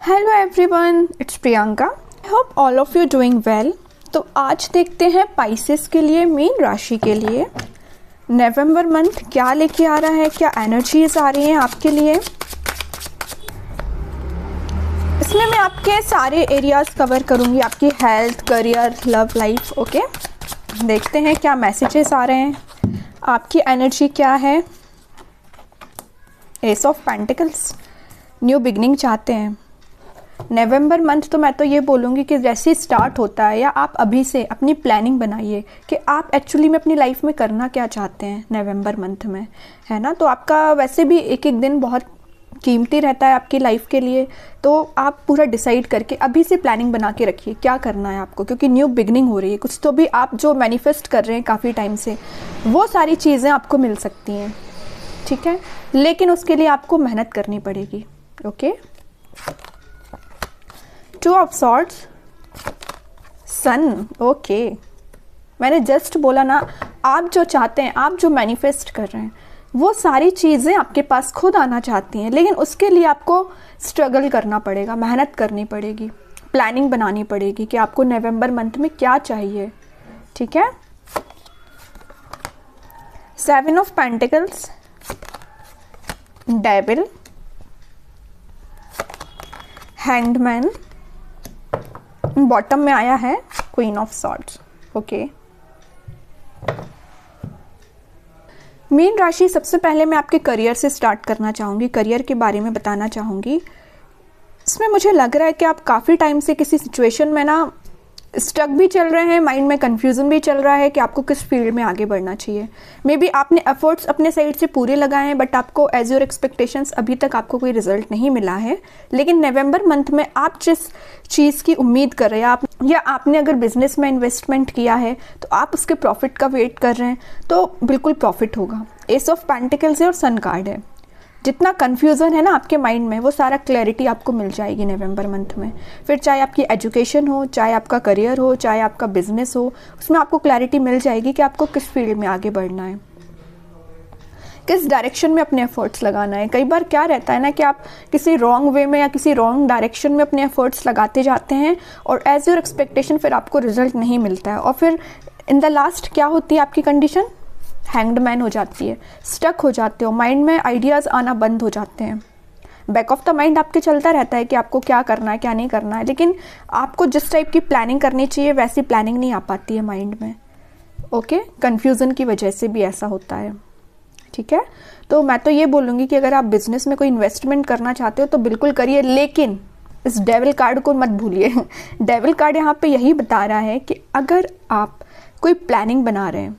Hello everyone, it's Priyanka. I hope all of you doing well. तो आज देखते हैं पाइसेस के लिए, मीन राशि के लिए नवंबर मंथ क्या लेके आ रहा है, क्या एनर्जीज आ रही हैं आपके लिए। इसमें मैं आपके सारे एरियाज कवर करूंगी, आपकी health, career, love life. Okay, देखते हैं क्या मैसेजेस आ रहे हैं, आपकी एनर्जी क्या है। S of pentacles, new beginning चाहते हैं। नवंबर मंथ तो मैं तो ये बोलूँगी कि जैसे ही स्टार्ट होता है, या आप अभी से अपनी प्लानिंग बनाइए कि आप एक्चुअली में अपनी लाइफ में करना क्या चाहते हैं नवंबर मंथ में, है ना। तो आपका वैसे भी एक एक दिन बहुत कीमती रहता है आपकी लाइफ के लिए, तो आप पूरा डिसाइड करके अभी से प्लानिंग बना के रखिए क्या करना है आपको, क्योंकि न्यू बिगनिंग हो रही है। कुछ तो भी आप जो मैनिफेस्ट कर रहे हैं काफ़ी टाइम से, वो सारी चीज़ें आपको मिल सकती हैं, ठीक है। लेकिन उसके लिए आपको मेहनत करनी पड़ेगी। Okay, two of swords, sun. Okay, मैंने जस्ट बोला ना, आप जो चाहते हैं, आप जो मैनिफेस्ट कर रहे हैं, वो सारी चीज़ें आपके पास खुद आना चाहती हैं, लेकिन उसके लिए आपको स्ट्रगल करना पड़ेगा, मेहनत करनी पड़ेगी, प्लानिंग बनानी पड़ेगी कि आपको नवंबर मंथ में क्या चाहिए, ठीक है। Seven of pentacles, devil, hanged, bottom में आया है queen of swords. Okay, mean राशि, सबसे पहले मैं आपके करियर से स्टार्ट करना चाहूँगी, करियर के बारे में बताना चाहूँगी। इसमें मुझे लग रहा है कि आप काफ़ी टाइम से किसी सिचुएशन में ना स्टक भी चल रहे हैं, माइंड में कंफ्यूजन भी चल रहा है कि आपको किस फील्ड में आगे बढ़ना चाहिए। मे बी आपने एफर्ट्स अपने साइड से पूरे लगाए हैं, बट आपको एज योर एक्सपेक्टेशंस अभी तक आपको कोई रिजल्ट नहीं मिला है। लेकिन नवंबर मंथ में आप जिस चीज़ की उम्मीद कर रहे हैं, या आपने अगर बिजनेस में इन्वेस्टमेंट किया है तो आप उसके प्रॉफिट का वेट कर रहे हैं, तो बिल्कुल प्रॉफिट होगा। एस ऑफ पेंटिकल्स है और सन कार्ड है। जितना कन्फ्यूज़न है ना आपके माइंड में, वो सारा क्लैरिटी आपको मिल जाएगी नवंबर मंथ में। फिर चाहे आपकी एजुकेशन हो, चाहे आपका करियर हो, चाहे आपका बिजनेस हो, उसमें आपको क्लैरिटी मिल जाएगी कि आपको किस फील्ड में आगे बढ़ना है, किस डायरेक्शन में अपने एफर्ट्स लगाना है। कई बार क्या रहता है ना कि आप किसी रॉन्ग वे में या किसी रॉन्ग डायरेक्शन में अपने एफर्ट्स लगाते जाते हैं, और एज योर एक्सपेक्टेशन फिर आपको रिजल्ट नहीं मिलता है, और फिर इन द लास्ट क्या होती है आपकी कंडीशन, हैंग्ड मैन हो जाती है, स्टक हो जाते हो, माइंड में आइडियाज़ आना बंद हो जाते हैं। बैक ऑफ द माइंड आपके चलता रहता है कि आपको क्या करना है, क्या नहीं करना है, लेकिन आपको जिस टाइप की प्लानिंग करनी चाहिए वैसी प्लानिंग नहीं आ पाती है माइंड में। ओके, कन्फ्यूज़न की वजह से भी ऐसा होता है, ठीक है। तो मैं तो ये बोलूँगी कि अगर आप बिजनेस में कोई इन्वेस्टमेंट करना चाहते हो तो बिल्कुल करिए, लेकिन इस डेविल कार्ड को मत भूलिए। डेविल कार्ड यहाँ पे यही बता रहा है कि अगर आप कोई प्लानिंग बना रहे हैं,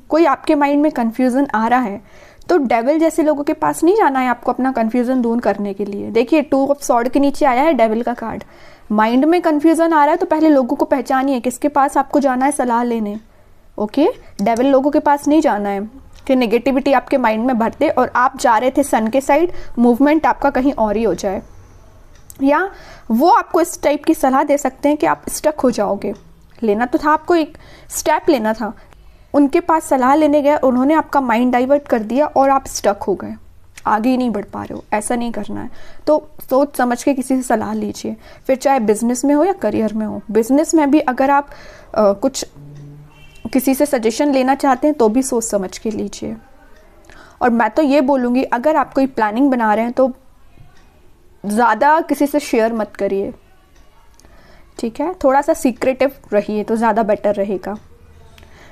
कोई आपके माइंड में कन्फ्यूज़न आ रहा है, तो डेविल जैसे लोगों के पास नहीं जाना है आपको अपना कन्फ्यूज़न दूर करने के लिए। देखिए, टू ऑफ सॉर्ड के नीचे आया है डेविल का कार्ड। माइंड में कन्फ्यूज़न आ रहा है तो पहले लोगों को पहचानिए किसके पास आपको जाना है सलाह लेने। ओके, डेविल लोगों के पास नहीं जाना है कि नेगेटिविटी आपके माइंड में भर दे और आप जा रहे थे सन के साइड, मूवमेंट आपका कहीं और ही हो जाए, या वो आपको इस टाइप की सलाह दे सकते हैं कि आप स्टक हो जाओगे। लेना तो था आपको, एक स्टेप लेना था, उनके पास सलाह लेने गए, उन्होंने आपका माइंड डाइवर्ट कर दिया और आप स्टक हो गए, आगे ही नहीं बढ़ पा रहे हो। ऐसा नहीं करना है, तो सोच समझ के किसी से सलाह लीजिए, फिर चाहे बिजनेस में हो या करियर में हो। बिजनेस में भी अगर आप कुछ किसी से सजेशन लेना चाहते हैं तो भी सोच समझ के लीजिए। और मैं तो ये बोलूँगी, अगर आप कोई प्लानिंग बना रहे हैं तो ज़्यादा किसी से शेयर मत करिए, ठीक है। थोड़ा सा सीक्रेटिव रहिए तो ज़्यादा बेटर रहेगा।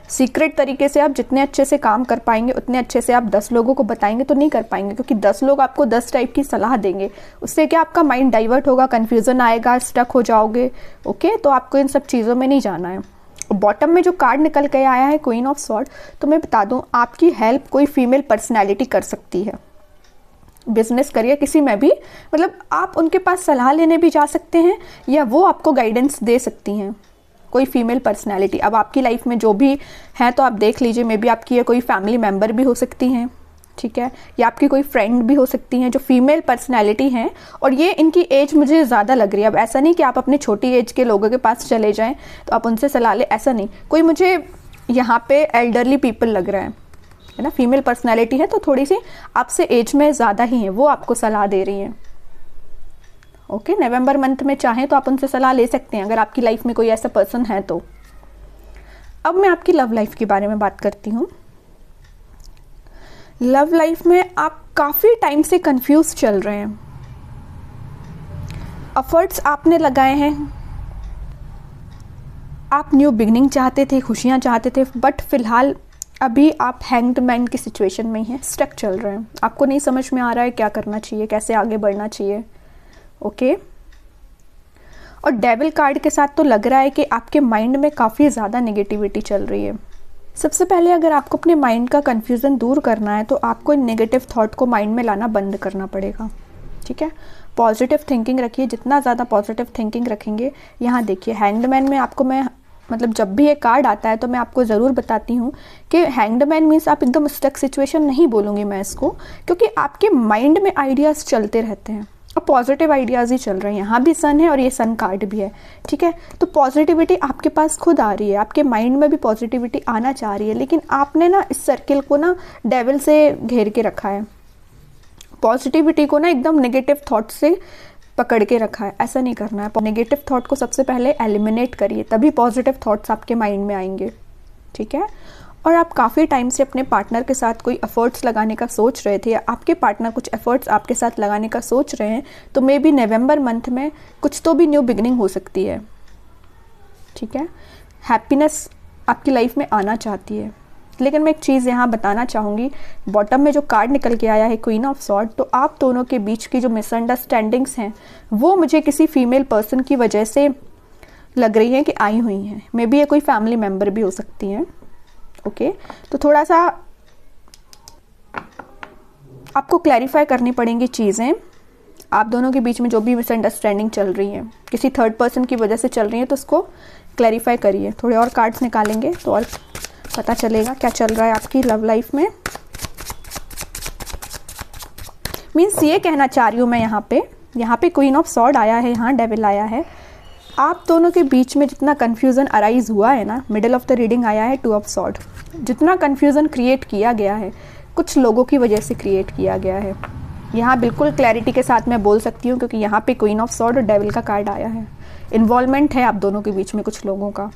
सीक्रेट तरीके से आप जितने अच्छे से काम कर पाएंगे, उतने अच्छे से आप 10 लोगों को बताएंगे तो नहीं कर पाएंगे, क्योंकि 10 लोग आपको 10 टाइप की सलाह देंगे। उससे क्या आपका माइंड डाइवर्ट होगा, कन्फ्यूज़न आएगा, स्टक हो जाओगे। ओके, तो आपको इन सब चीज़ों में नहीं जाना है। बॉटम में जो कार्ड निकल के आया है क्वीन ऑफ सॉर्ड, तो मैं बता दूं, आपकी हेल्प कोई फीमेल पर्सनैलिटी कर सकती है। बिजनेस करिए किसी में भी, मतलब आप उनके पास सलाह लेने भी जा सकते हैं, या वो आपको गाइडेंस दे सकती हैं, कोई फीमेल पर्सनैलिटी। अब आपकी लाइफ में जो भी है तो आप देख लीजिए, मे बी आपकी कोई फैमिली मेम्बर भी हो सकती हैं, ठीक है, या आपकी कोई फ्रेंड भी हो सकती हैं जो फीमेल पर्सनैलिटी हैं। और ये इनकी एज मुझे ज़्यादा लग रही है। अब ऐसा नहीं कि आप अपने छोटी एज के लोगों के पास चले जाएं तो आप उनसे सलाह लें, ऐसा नहीं। कोई मुझे यहाँ पे एल्डरली पीपल लग रहा है ना, फीमेल पर्सनैलिटी है तो थोड़ी सी आपसे एज में ज़्यादा ही है, वो आपको सलाह दे रही हैं। ओके, नवंबर मंथ में चाहें तो आप उनसे सलाह ले सकते हैं अगर आपकी लाइफ में कोई ऐसा पर्सन है तो। अब मैं आपकी लव लाइफ के बारे में बात करती हूँ। लव लाइफ में आप काफ़ी टाइम से कंफ्यूज चल रहे हैं। एफर्ट्स आपने लगाए हैं, आप न्यू बिगनिंग चाहते थे, खुशियाँ चाहते थे, बट फिलहाल अभी आप हैंग्ड मैन की सिचुएशन में ही हैं, स्टक चल रहे हैं। आपको नहीं समझ में आ रहा है क्या करना चाहिए, कैसे आगे बढ़ना चाहिए। ओके, और डेविल कार्ड के साथ तो लग रहा है कि आपके माइंड में काफ़ी ज़्यादा नेगेटिविटी चल रही है। सबसे पहले अगर आपको अपने माइंड का कन्फ्यूज़न दूर करना है तो आपको नेगेटिव थॉट को माइंड में लाना बंद करना पड़ेगा। ठीक है, पॉजिटिव थिंकिंग रखिए, जितना ज़्यादा पॉजिटिव थिंकिंग रखेंगे। यहाँ देखिए, हैंग्ड मैन में आपको मैं मतलब जब भी ये कार्ड आता है तो मैं आपको ज़रूर बताती हूँ कि हैंग्ड मैन मीन्स आप एकदम स्टक सिचुएशन नहीं बोलूँगी मैं इसको, क्योंकि आपके माइंड में आइडियाज़ चलते रहते हैं और पॉजिटिव आइडियाज़ ही चल रहे हैं। यहाँ भी सन है और ये सन कार्ड भी है। ठीक है, तो पॉजिटिविटी आपके पास खुद आ रही है, आपके माइंड में भी पॉजिटिविटी आना चाह रही है, लेकिन आपने ना इस सर्किल को ना डेविल से घेर के रखा है। पॉजिटिविटी को ना एकदम नेगेटिव थॉट से पकड़ के रखा है। ऐसा नहीं करना है। नेगेटिव थॉट को सबसे पहले एलिमिनेट करिए, तभी पॉजिटिव थॉट्स आपके माइंड में आएंगे। ठीक है, और आप काफ़ी टाइम से अपने पार्टनर के साथ कोई एफर्ट्स लगाने का सोच रहे थे, या आपके पार्टनर कुछ एफर्ट्स आपके साथ लगाने का सोच रहे हैं, तो मे बी नवंबर मंथ में कुछ तो भी न्यू बिगनिंग हो सकती है। ठीक है, हैप्पीनेस आपकी लाइफ में आना चाहती है। लेकिन मैं एक चीज़ यहाँ बताना चाहूँगी, बॉटम में जो कार्ड निकल के आया है क्वीन ऑफ सॉर्ड, तो आप दोनों के बीच की जो मिसअंडरस्टैंडिंग्स हैं वो मुझे किसी फीमेल पर्सन की वजह से लग रही है कि आई हुई हैं। मे बी ये कोई फैमिली मेम्बर भी हो सकती हैं। ओके, तो थोड़ा सा आपको क्लैरिफाई करनी पड़ेंगी चीज़ें। आप दोनों के बीच में जो भी मिसअंडरस्टैंडिंग चल रही है किसी थर्ड पर्सन की वजह से चल रही है, तो उसको क्लैरिफाई करिए। थोड़े और कार्ड्स निकालेंगे तो और पता चलेगा क्या चल रहा है आपकी लव लाइफ में। मीन्स ये कहना चाह रही हूँ मैं, यहाँ पे क्वीन ऑफ सॉर्ड आया है, यहाँ डेविल आया है। आप दोनों के बीच में जितना कन्फ्यूज़न अराइज हुआ है ना, मिडिल ऑफ द रीडिंग आया है टू ऑफ सॉर्ड। जितना कन्फ्यूज़न क्रिएट किया गया है कुछ लोगों की वजह से क्रिएट किया गया है। यहाँ बिल्कुल क्लैरिटी के साथ मैं बोल सकती हूँ, क्योंकि यहाँ पे क्वीन ऑफ सॉर्ड और डेविल का कार्ड आया है। इन्वॉल्वमेंट है आप दोनों के बीच में कुछ लोगों का।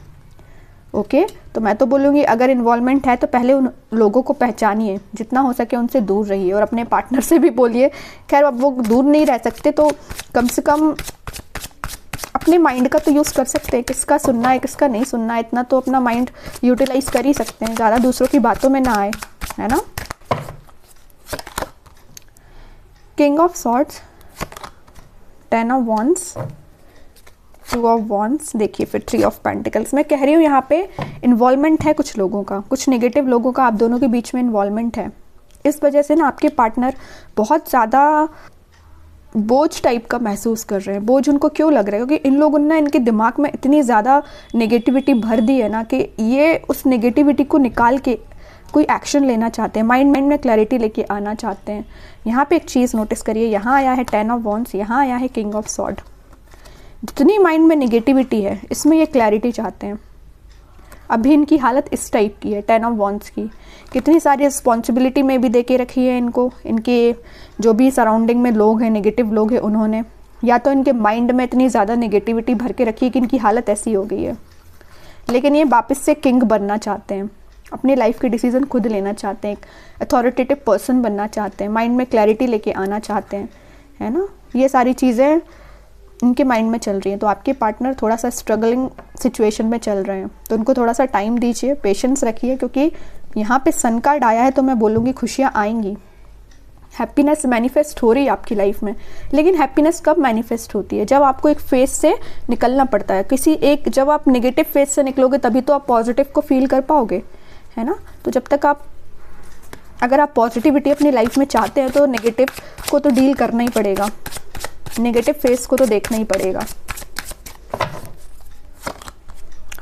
ओके, तो मैं तो बोलूँगी अगर इन्वॉल्वमेंट है तो पहले उन लोगों को पहचानिए, जितना हो सके उनसे दूर रहिए, और अपने पार्टनर से भी बोलिए। खैर अब वो दूर नहीं रह सकते तो कम से कम अपने माइंड का तो यूज़ कर सकते हैं, किसका सुनना है किसका नहीं सुनना है, इतना तो अपना माइंड यूटिलाइज कर ही सकते हैं, ज़्यादा दूसरों की बातों में ना आए, है ना। King of swords, 10 of wands, 2 of wands, देखिए फिर 3 ऑफ पेंटिकल्स। मैं कह रही हूँ यहाँ पे इन्वॉल्वमेंट है कुछ लोगों का, कुछ नेगेटिव लोगों का आप दोनों के बीच में इन्वॉल्वमेंट है। इस वजह से ना आपके पार्टनर बहुत ज़्यादा बोझ टाइप का महसूस कर रहे हैं। बोझ उनको क्यों लग रहा है? क्योंकि इन लोगों ने ना इनके दिमाग में इतनी ज़्यादा नेगेटिविटी भर दी है ना कि ये उस नेगेटिविटी को निकाल के कोई एक्शन लेना चाहते हैं, माइंड में क्लैरिटी लेके आना चाहते हैं। यहाँ पे एक चीज़ नोटिस करिए, यहाँ आया है 10 ऑफ वॉन्ड्स, यहाँ आया है किंग ऑफ सॉर्ड। जितनी माइंड में नेगेटिविटी है इसमें ये क्लैरिटी चाहते हैं। अभी इनकी हालत इस टाइप की है 10 ऑफ वॉन्ड्स की। कितनी सारी रिस्पॉन्सिबिलिटी में भी दे के रखी है इनको, इनके जो भी सराउंडिंग में लोग हैं, नेगेटिव लोग हैं, उन्होंने या तो इनके माइंड में इतनी ज़्यादा नेगेटिविटी भर के रखी है कि इनकी हालत ऐसी हो गई है। लेकिन ये वापस से किंग बनना चाहते हैं, अपनी लाइफ के डिसीजन खुद लेना चाहते हैं, एक अथॉरिटेटिव पर्सन बनना चाहते हैं, माइंड में क्लैरिटी लेके आना चाहते हैं, है ना। ये सारी चीज़ें इनके माइंड में चल रही हैं। तो आपके पार्टनर थोड़ा सा स्ट्रगलिंग सिचुएशन में चल रहे हैं, तो उनको थोड़ा सा टाइम दीजिए, पेशेंस रखिए, क्योंकि यहाँ पे सन कार्ड आया है तो मैं बोलूँगी खुशियाँ आएंगी, हैप्पीनेस मैनिफेस्ट हो रही है आपकी लाइफ में। लेकिन हैप्पीनेस कब मैनिफेस्ट होती है? जब आपको एक फेज से निकलना पड़ता है, जब आप नेगेटिव फेज से निकलोगे तभी तो आप पॉजिटिव को फील कर पाओगे, है ना। तो जब तक अगर आप पॉजिटिविटी अपनी लाइफ में चाहते हैं तो नेगेटिव को तो डील करना ही पड़ेगा, नेगेटिव फेस को तो देखना ही पड़ेगा।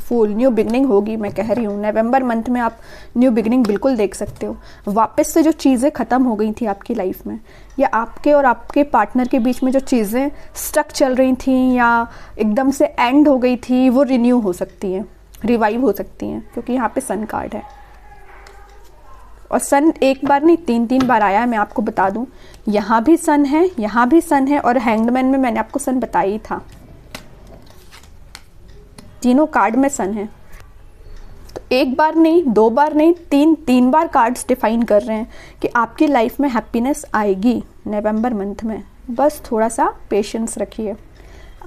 फूल, न्यू बिगनिंग होगी, मैं कह रही हूँ नवंबर मंथ में आप न्यू बिगनिंग बिल्कुल देख सकते हो। वापस से जो चीज़ें ख़त्म हो गई थी आपकी लाइफ में, या आपके और आपके पार्टनर के बीच में जो चीज़ें स्टक चल रही थी या एकदम से एंड हो गई थी, वो रिन्यू हो सकती हैं, रिवाइव हो सकती हैं, क्योंकि यहाँ पे सन कार्ड है। और सन एक बार नहीं 3 बार आया है, मैं आपको बता दूं। यहाँ भी सन है, यहाँ भी सन है, और हैंग्ड मैन में मैंने आपको सन बताया ही था। तीनों कार्ड में सन है। तो एक बार नहीं, 2 बार नहीं, 3 बार कार्ड्स डिफाइन कर रहे हैं कि आपकी लाइफ में हैप्पीनेस आएगी नवंबर मंथ में। बस थोड़ा सा पेशेंस रखिए।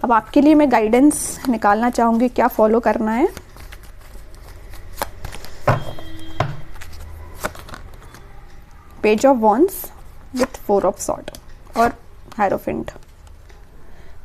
अब आपके लिए मैं गाइडेंस निकालना चाहूँगी, क्या फॉलो करना है। Page of wands with 4 of sword और हायरोफेंट।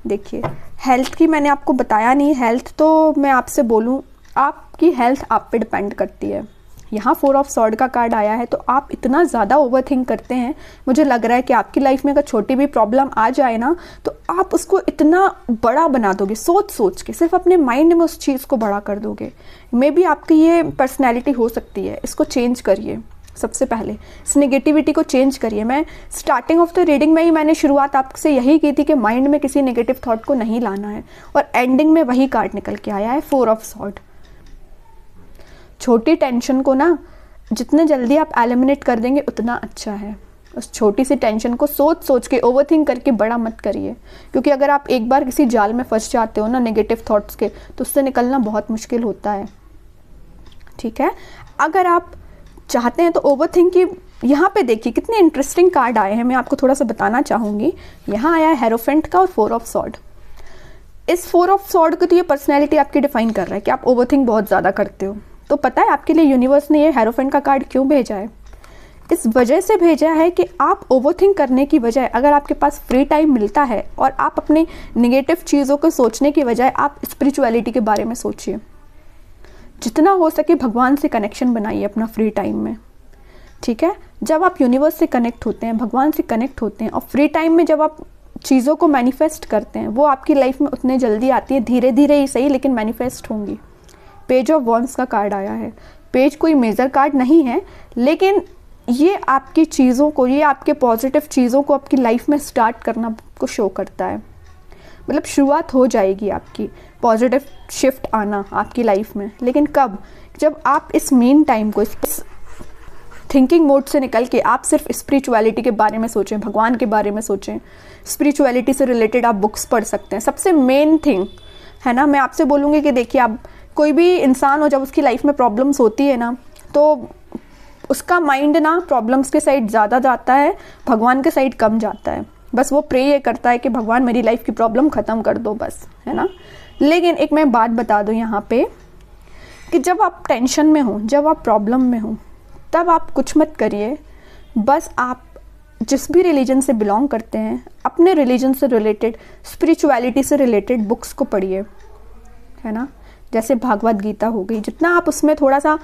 देखिए, हेल्थ की मैंने आपको बताया नहीं। हेल्थ तो मैं आपसे बोलूँ, आपकी हेल्थ आप पे डिपेंड करती है। यहाँ 4 ऑफ सॉर्ड का कार्ड आया है, तो आप इतना ज़्यादा ओवरथिंक करते हैं। मुझे लग रहा है कि आपकी लाइफ में अगर छोटी भी प्रॉब्लम आ जाए ना, तो आप उसको इतना बड़ा बना दोगे, सोच सोच के सिर्फ अपने माइंड में उस चीज़ को बड़ा कर दोगे। मे बी आपकी ये पर्सनैलिटी हो सकती है। इसको चेंज करिए। सबसे पहले इस नेगेटिविटी को चेंज करिए। मैं स्टार्टिंग ऑफ द रीडिंग में ही मैंने शुरुआत आपसे यही की थी कि माइंड में किसी नेगेटिव थॉट को नहीं लाना है, और एंडिंग में वही कार्ड निकल के आया है, 4 ऑफ सॉर्ड। छोटी टेंशन को ना जितने जल्दी आप एलिमिनेट कर देंगे उतना अच्छा है। उस छोटी सी टेंशन को सोच सोच के ओवरथिंक करके बड़ा मत करिए, क्योंकि अगर आप एक बार किसी जाल में फंस जाते हो ना नेगेटिव थॉट्स के, तो उससे निकलना बहुत मुश्किल होता है। ठीक है, अगर आप चाहते हैं तो ओवरथिंक की, यहाँ पे देखिए कितने इंटरेस्टिंग कार्ड आए हैं, मैं आपको थोड़ा सा बताना चाहूँगी। यहाँ आया है हेरोफेंट का और 4 ऑफ सॉर्ड। इस 4 ऑफ सॉर्ड को तो ये पर्सनैलिटी आपकी डिफाइन कर रहा है कि आप ओवरथिंक बहुत ज़्यादा करते हो। तो पता है आपके लिए यूनिवर्स ने ये हेरोफेंट का कार्ड क्यों भेजा है? इस वजह से भेजा है कि आप ओवरथिंक करने की बजाय, अगर आपके पास फ्री टाइम मिलता है और आप अपने नेगेटिव चीज़ों को सोचने की बजाय आप स्पिरिचुअलिटी के बारे में सोचिए। जितना हो सके भगवान से कनेक्शन बनाइए अपना फ्री टाइम में। ठीक है, जब आप यूनिवर्स से कनेक्ट होते हैं, भगवान से कनेक्ट होते हैं, और फ्री टाइम में जब आप चीज़ों को मैनिफेस्ट करते हैं, वो आपकी लाइफ में उतने जल्दी आती है, धीरे धीरे ही सही, लेकिन मैनिफेस्ट होंगी। पेज ऑफ वॉन्ड्स का कार्ड आया है। पेज कोई मेजर कार्ड नहीं है, लेकिन ये आपकी चीज़ों को, ये आपके पॉजिटिव चीज़ों को आपकी लाइफ में स्टार्ट करना को शो करता है। मतलब शुरुआत हो जाएगी आपकी, पॉजिटिव शिफ्ट आना आपकी लाइफ में। लेकिन कब? जब आप इस मेन टाइम को, इस थिंकिंग मोड से निकल के आप सिर्फ स्पिरिचुअलिटी के बारे में सोचें, भगवान के बारे में सोचें। स्पिरिचुअलिटी से रिलेटेड आप बुक्स पढ़ सकते हैं। सबसे मेन थिंग है ना, मैं आपसे बोलूँगी कि देखिए, आप कोई भी इंसान हो, जब उसकी लाइफ में प्रॉब्लम्स होती है ना, तो उसका माइंड ना प्रॉब्लम्स के साइड ज़्यादा जाता है, भगवान के साइड कम जाता है। बस वो प्रे ये करता है कि भगवान मेरी लाइफ की प्रॉब्लम ख़त्म कर दो, बस, है ना। लेकिन एक मैं बात बता दूं यहाँ पे कि जब आप टेंशन में हो, जब आप प्रॉब्लम में हो, तब आप कुछ मत करिए। बस आप जिस भी रिलीजन से बिलोंग करते हैं, अपने रिलीजन से रिलेटेड, स्पिरिचुअलिटी से रिलेटेड बुक्स को पढ़िए, है ना। जैसे भागवत गीता हो गई, जितना आप उसमें थोड़ा सा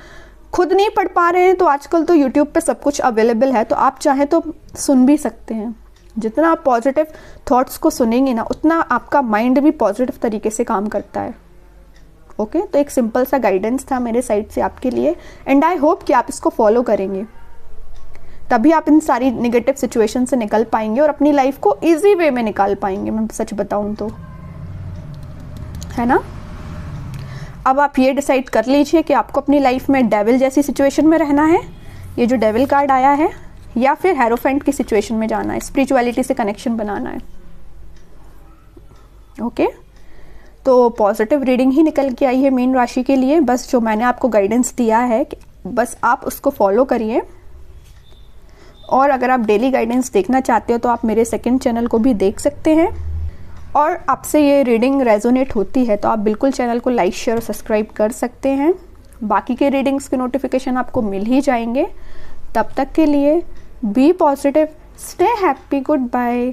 खुद नहीं पढ़ पा रहे हैं तो आजकल तो यूट्यूब पे सब कुछ अवेलेबल है, तो आप चाहें तो सुन भी सकते हैं। जितना आप पॉजिटिव थॉट्स को सुनेंगे ना, उतना आपका माइंड भी पॉजिटिव तरीके से काम करता है। ओके, तो एक सिंपल सा गाइडेंस था मेरे साइड से आपके लिए, एंड आई होप कि आप इसको फॉलो करेंगे, तभी आप इन सारी नेगेटिव सिचुएशन से निकल पाएंगे और अपनी लाइफ को इजी वे में निकाल पाएंगे। मैं सच बताऊं तो, है ना। अब आप ये डिसाइड कर लीजिए कि आपको अपनी लाइफ में डेविल जैसी सिचुएशन में रहना है, ये जो डेविल कार्ड आया है, या फिर हेरोफेंट की सिचुएशन में जाना है, स्पिरिचुअलिटी से कनेक्शन बनाना है। ओके, तो पॉजिटिव रीडिंग ही निकल के आई है मीन राशि के लिए। बस जो मैंने आपको गाइडेंस दिया है कि बस आप उसको फॉलो करिए। और अगर आप डेली गाइडेंस देखना चाहते हो तो आप मेरे सेकंड चैनल को भी देख सकते हैं। और आपसे ये रीडिंग रेजोनेट होती है तो आप बिल्कुल चैनल को लाइक, शेयर और सब्सक्राइब कर सकते हैं। बाकी के रीडिंग्स के नोटिफिकेशन आपको मिल ही जाएंगे। तब तक के लिए be positive, stay happy, good bye.